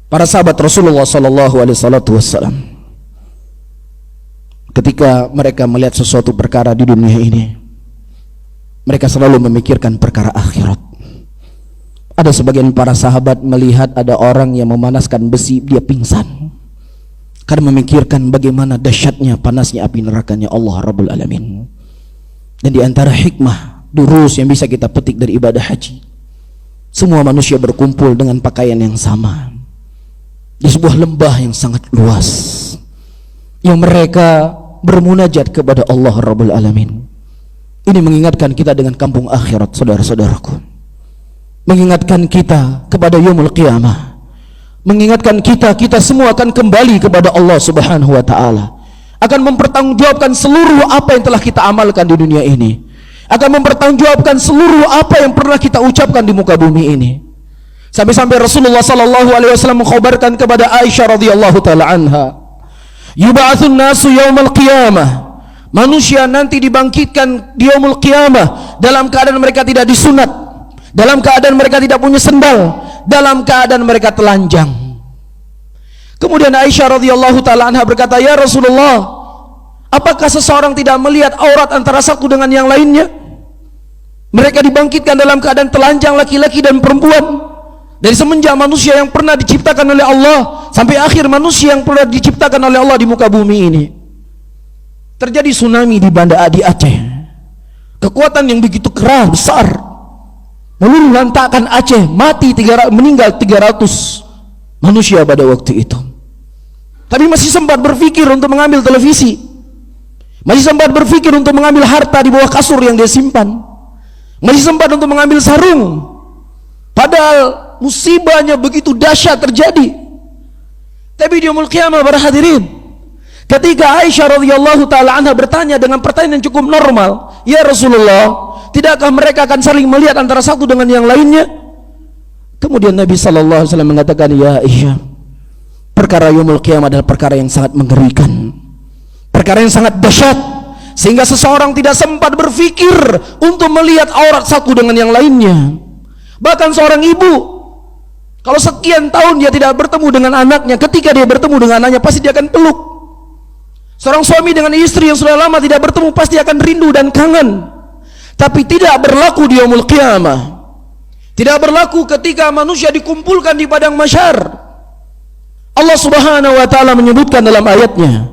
Para sahabat Rasulullah sallallahu alaihi wasallam ketika mereka melihat sesuatu perkara di dunia ini, mereka selalu memikirkan perkara akhirat. Ada sebagian para sahabat melihat ada orang yang memanaskan besi, dia pingsan karena memikirkan bagaimana dahsyatnya panasnya api nerakanya Allah Rabbul Alamin. Dan di antara hikmah durus yang bisa kita petik dari ibadah haji, semua manusia berkumpul dengan pakaian yang sama di sebuah lembah yang sangat luas, yang mereka bermunajat kepada Allah Rabbul Alamin. Ini mengingatkan kita dengan kampung akhirat, saudara-saudaraku. Mengingatkan kita kepada yaumul qiyamah. Mengingatkan kita semua akan kembali kepada Allah Subhanahu wa taala. Akan mempertanggungjawabkan seluruh apa yang telah kita amalkan di dunia ini. Akan mempertanggungjawabkan seluruh apa yang pernah kita ucapkan di muka bumi ini. Sampai-sampai Rasulullah sallallahu alaihi wasallam mengkhabarkan kepada Aisyah radhiyallahu taala anha, yub'atsun nasu yaumal qiyamah. Manusia nanti dibangkitkan di yaumul qiyamah dalam keadaan mereka tidak disunat, dalam keadaan mereka tidak punya sendal, dalam keadaan mereka telanjang. Kemudian Aisyah radhiyallahu taala anha berkata, "Ya Rasulullah, apakah seseorang tidak melihat aurat antara satu dengan yang lainnya?" Mereka dibangkitkan dalam keadaan telanjang, laki-laki dan perempuan. Dari semenjak manusia yang pernah diciptakan oleh Allah sampai akhir manusia yang pernah diciptakan oleh Allah di muka bumi ini. Terjadi tsunami di di Aceh. Kekuatan yang begitu keras, besar, meluluh lantakkan Aceh, meninggal 300 manusia pada waktu itu. Tapi masih sempat berpikir untuk mengambil televisi, masih sempat berpikir untuk mengambil harta di bawah kasur yang dia simpan, masih sempat untuk mengambil sarung. Padahal musibahnya begitu dahsyat terjadi. Tapi di yaumul qiyamah, para hadirin, ketika Aisyah radhiyallahu taala anha bertanya dengan pertanyaan yang cukup normal, "Ya Rasulullah, tidakkah mereka akan saling melihat antara satu dengan yang lainnya?" Kemudian Nabi sallallahu alaihi wasallam mengatakan, "Ya Aisyah, perkara yaumul qiyamah adalah perkara yang sangat mengerikan, perkara yang sangat dahsyat, sehingga seseorang tidak sempat berpikir untuk melihat aurat satu dengan yang lainnya." Bahkan seorang ibu, kalau sekian tahun dia tidak bertemu dengan anaknya, ketika dia bertemu dengan anaknya pasti dia akan peluk. Seorang suami dengan istri yang sudah lama tidak bertemu pasti akan rindu dan kangen. Tapi tidak berlaku di yaumul qiyamah. Tidak berlaku ketika manusia dikumpulkan di padang mahsyar. Allah Subhanahu wa taala menyebutkan dalam ayatnya,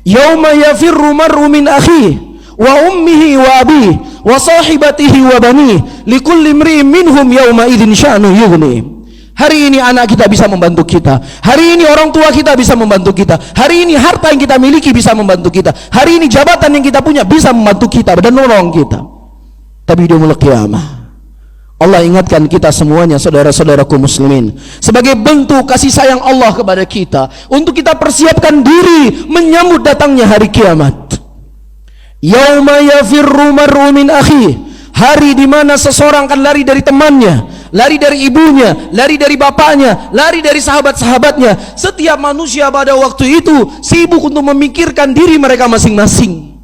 "Yauma yafirru mar'u min akhihi wa ummihi wa abihi wa sahibatihi wa banihi likulli imri'in minhum yawma idzin sya'nu yughni." Hari ini anak kita bisa membantu kita, hari ini orang tua kita bisa membantu kita, hari ini harta yang kita miliki bisa membantu kita, hari ini jabatan yang kita punya bisa membantu kita dan menolong kita. Tapi di yaumul qiyamah Allah ingatkan kita semuanya, saudara-saudaraku muslimin, sebagai bentuk kasih sayang Allah kepada kita, untuk kita persiapkan diri menyambut datangnya hari kiamat. Yauma yafirru mar'u min akhihi, hari di mana seseorang akan lari dari temannya, lari dari ibunya, lari dari bapaknya, lari dari sahabat-sahabatnya. Setiap manusia pada waktu itu sibuk untuk memikirkan diri mereka masing-masing.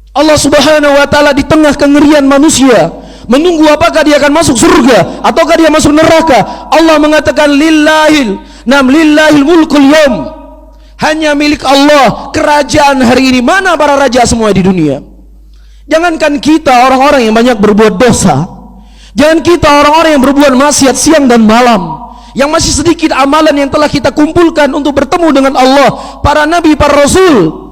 Allah Subhanahu wa taala di tengah kengerian manusia menunggu apakah dia akan masuk surga ataukah dia masuk neraka. Allah mengatakan lillahil mulkul yaum, hanya milik Allah kerajaan hari ini. Mana para raja semua di dunia? Jangankan kita orang-orang yang banyak berbuat dosa, jangan kita orang-orang yang berbuat maksiat siang dan malam, yang masih sedikit amalan yang telah kita kumpulkan untuk bertemu dengan Allah, para nabi, para rasul,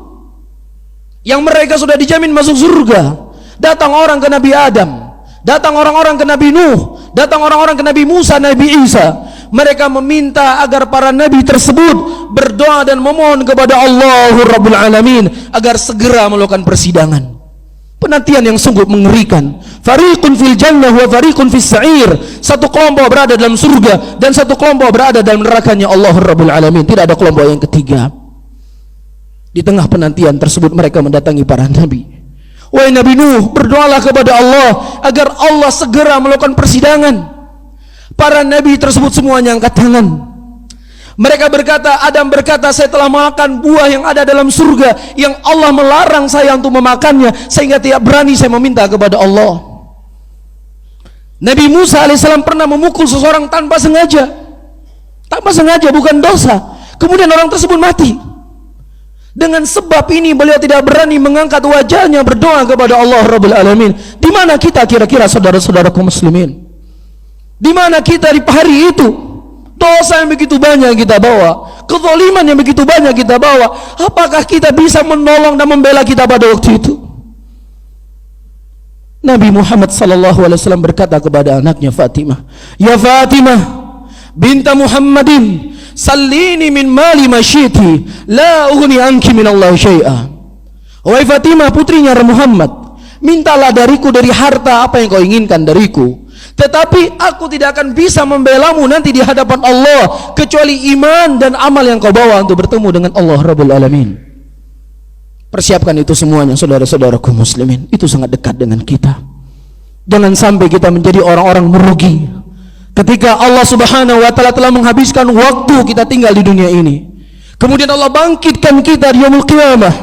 yang mereka sudah dijamin masuk surga. Datang orang ke Nabi Adam, datang orang-orang ke Nabi Nuh, datang orang-orang ke Nabi Musa, Nabi Isa. Mereka meminta agar para nabi tersebut berdoa dan memohon kepada Allah Rabbul Alamin agar segera melakukan persidangan. Penantian yang sungguh mengerikan. Fariqun fil jannah wa fariqun fis sa'ir. Satu kelompok berada dalam surga dan satu kelompok berada dalam nerakanya Allah Rabbul Alamin. Tidak ada kelompok yang ketiga. Di tengah penantian tersebut mereka mendatangi para nabi. Wahai Nabi Nuh, berdoalah kepada Allah agar Allah segera melakukan persidangan. Para nabi tersebut semuanya angkat tangan. Mereka berkata, Adam berkata, saya telah makan buah yang ada dalam surga yang Allah melarang saya untuk memakannya, sehingga tidak berani saya meminta kepada Allah. Nabi Musa alaihissalam pernah memukul seseorang tanpa sengaja. tanpa sengaja, bukan dosa. Kemudian orang tersebut mati. Dengan sebab ini beliau tidak berani mengangkat wajahnya berdoa kepada Allah Rabbul Alamin. Di mana kita kira-kira saudara-saudaraku muslimin? Di mana kita di hari itu? Dosa yang begitu banyak kita bawa, kezaliman yang begitu banyak kita bawa. Apakah kita bisa menolong dan membela kita pada waktu itu? Nabi Muhammad sallallahu alaihi wasallam berkata kepada anaknya Fatimah, "Ya Fatimah binta Muhammadin, sallini min mali masyiti, la ughni anki min Allah syai'a." Wahai Fatimah, putrinya Muhammad, mintalah dariku dari harta apa yang kau inginkan dariku, tetapi aku tidak akan bisa membelamu nanti di hadapan Allah kecuali iman dan amal yang kau bawa untuk bertemu dengan Allah Rabbul Alamin. Persiapkan itu semuanya saudara-saudaraku muslimin. Itu sangat dekat dengan kita. Jangan sampai kita menjadi orang-orang merugi ketika Allah Subhanahu wa taala telah menghabiskan waktu kita tinggal di dunia ini. Kemudian Allah bangkitkan kita di yaumul qiyamah,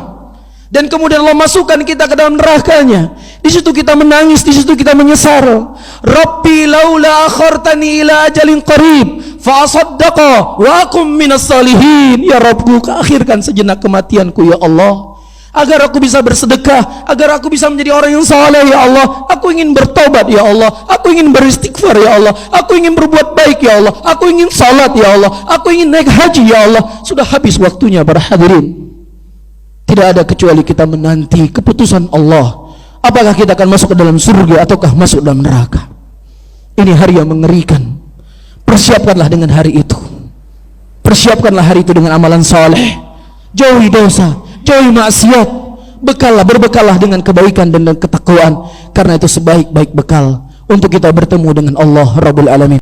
dan kemudian Allah masukkan kita ke dalam nerakanya. Di situ kita menangis, di situ kita menyesal. Rabbi laula akhartani ila ajalin qarib fa asaddaqa wa akum minas salihin. Ya Rabbku, akhirkan sejenak kematianku ya Allah, agar aku bisa bersedekah, agar aku bisa menjadi orang yang saleh ya Allah. Aku ingin bertobat ya Allah, aku ingin beristighfar ya Allah, aku ingin berbuat baik ya Allah, aku ingin salat ya Allah, aku ingin naik haji ya Allah. Sudah habis waktunya para hadirin. Tidak ada kecuali kita menanti keputusan Allah. Apakah kita akan masuk ke dalam surga ataukah masuk dalam neraka? Ini hari yang mengerikan. Persiapkanlah dengan hari itu. Persiapkanlah hari itu dengan amalan saleh. Jauhi dosa, jauhi maksiat. Berbekallah dengan kebaikan dan ketakwaan, karena itu sebaik-baik bekal untuk kita bertemu dengan Allah Rabbul Alamin.